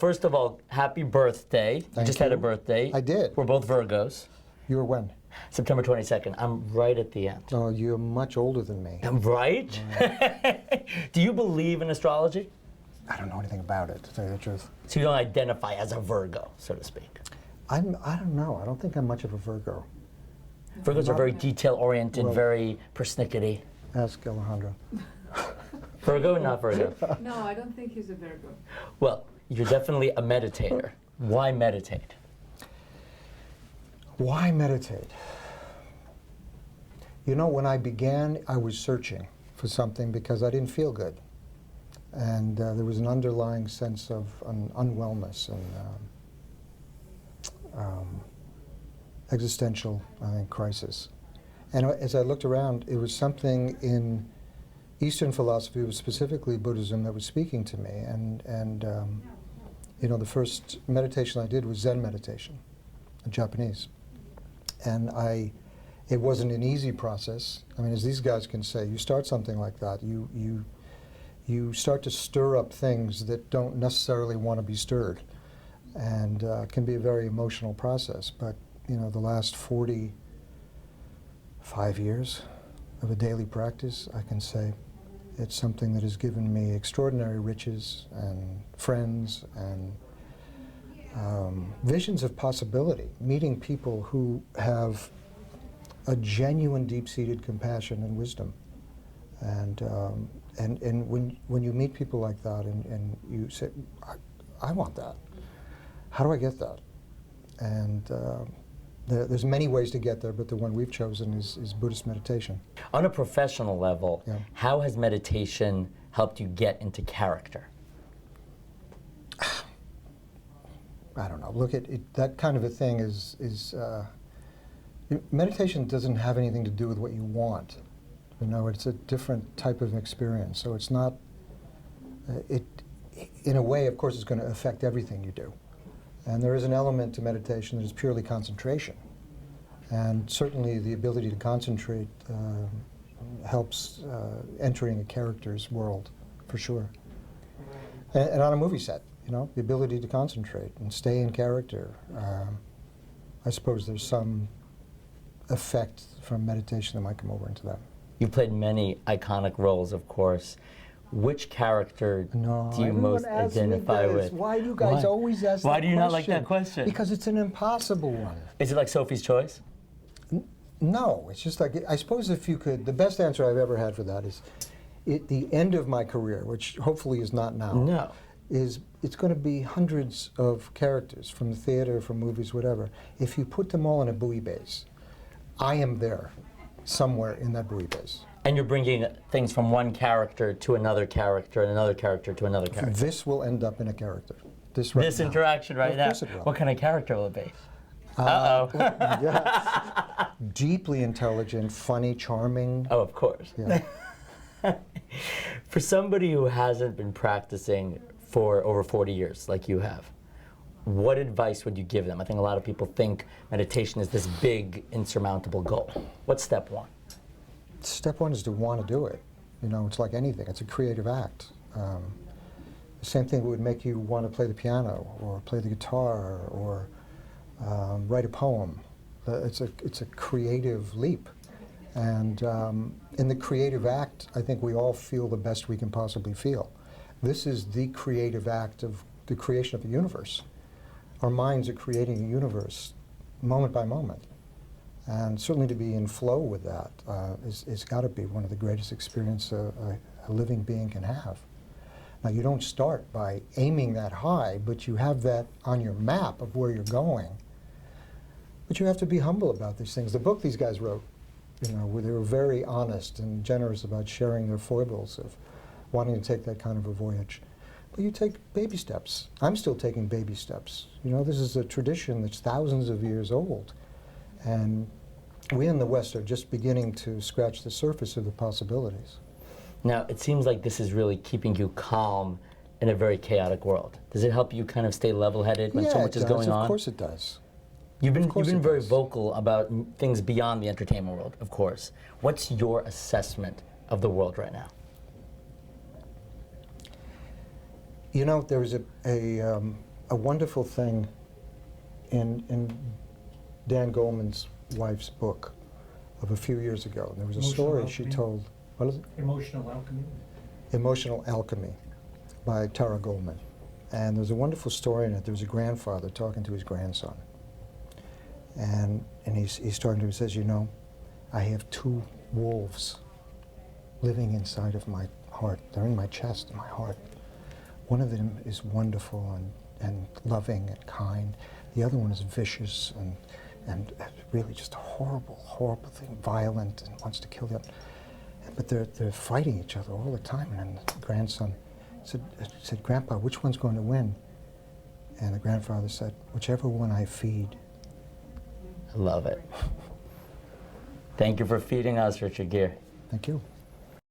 first of all, happy birthday. You just had a birthday. I did. We're both Virgos. You were when? September 22nd. I'm right at the end. Oh, you're much older than me. I'm right? Do you believe in astrology? I don't know anything about it, to tell you the truth. So you don't identify as a Virgo, so to speak? I don't know. I don't think I'm much of a Virgo. Virgos are very detail-oriented, very persnickety. Ask Alejandro. Virgo, not Virgo? No, I don't think he's a Virgo. Well, you're definitely a meditator. Why meditate? Why meditate? You know, when I began, I was searching for something because I didn't feel good. And there was an underlying sense of unwellness and existential, I think, crisis. And as I looked around, it was something in Eastern philosophy, specifically Buddhism, that was speaking to me. And you know, the first meditation I did was Zen meditation, in Japanese. And it wasn't an easy process. I mean, as these guys can say, you start something like that, you start to stir up things that don't necessarily want to be stirred, and can be a very emotional process. But you know, the last 45 years of a daily practice, I can say it's something that has given me extraordinary riches and friends and visions of possibility, meeting people who have a genuine deep-seated compassion and wisdom. And when you meet people like that and you say, I want that, how do I get that? And there's many ways to get there, but the one we've chosen is Buddhist meditation. On a professional level, Yeah. how has meditation helped you get into character? I don't know. Look, that kind of a thing meditation doesn't have anything to do with what you want. You know, it's a different type of experience. So it's not, in a way, of course, it's going to affect everything you do. And there is an element to meditation that is purely concentration. And certainly the ability to concentrate helps entering a character's world, for sure. And on a movie set, you know, the ability to concentrate and stay in character. I suppose there's some effect from meditation that might come over into that. You've played many iconic roles, of course. Which character do you most identify with? Why do you guys always ask that question? Why do you not like that question? Because it's an impossible one. Is it like Sophie's Choice? No, it's just like, I suppose if you could, the best answer I've ever had for that is, at the end of my career, which hopefully is not now, No. it's going to be hundreds of characters from the theater, from movies, whatever. If you put them all in a buoy base, I am there, somewhere in that buoy base. And you're bringing things from one character to another character and another character to another character. This will end up in a character. This interaction right now. Of course it will. What kind of character will it be? Uh-oh. Yes. Deeply intelligent, funny, charming. Oh, of course. Yeah. For somebody who hasn't been practicing for over 40 years like you have, what advice would you give them? I think a lot of people think meditation is this big, insurmountable goal. What's step one? Step one is to want to do it. You know, it's like anything. It's a creative act. The same thing would make you want to play the piano or play the guitar or write a poem. It's a creative leap. And in the creative act, I think we all feel the best we can possibly feel. This is the creative act of the creation of the universe. Our minds are creating a universe moment by moment. And certainly to be in flow with that is got to be one of the greatest experiences a living being can have. Now, you don't start by aiming that high, but you have that on your map of where you're going. But you have to be humble about these things. The book these guys wrote, you know, where they were very honest and generous about sharing their foibles of wanting to take that kind of a voyage. But you take baby steps. I'm still taking baby steps. You know, this is a tradition that's thousands of years old. And we in the West are just beginning to scratch the surface of the possibilities. Now, it seems like this is really keeping you calm in a very chaotic world. Does it help you kind of stay level-headed when so much is going on? Of course it does. You've been very vocal about things beyond the entertainment world, of course. What's your assessment of the world right now? You know, there was a wonderful thing in Dan Goleman's wife's book of a few years ago. There was a Emotional story she alchemy. told. What is it? Emotional alchemy. Emotional Alchemy by Tara Goleman. And there's a wonderful story in it. There was a grandfather talking to his grandson. And he's talking to him, he says, you know, I have two wolves living inside of my heart. They're in my chest and my heart. One of them is wonderful and loving and kind. The other one is vicious and really just a horrible, horrible thing, violent and wants to kill the other. But they're fighting each other all the time. And the grandson said, Grandpa, which one's going to win? And the grandfather said, whichever one I feed. I love it. Thank you for feeding us, Richard Gere. Thank you.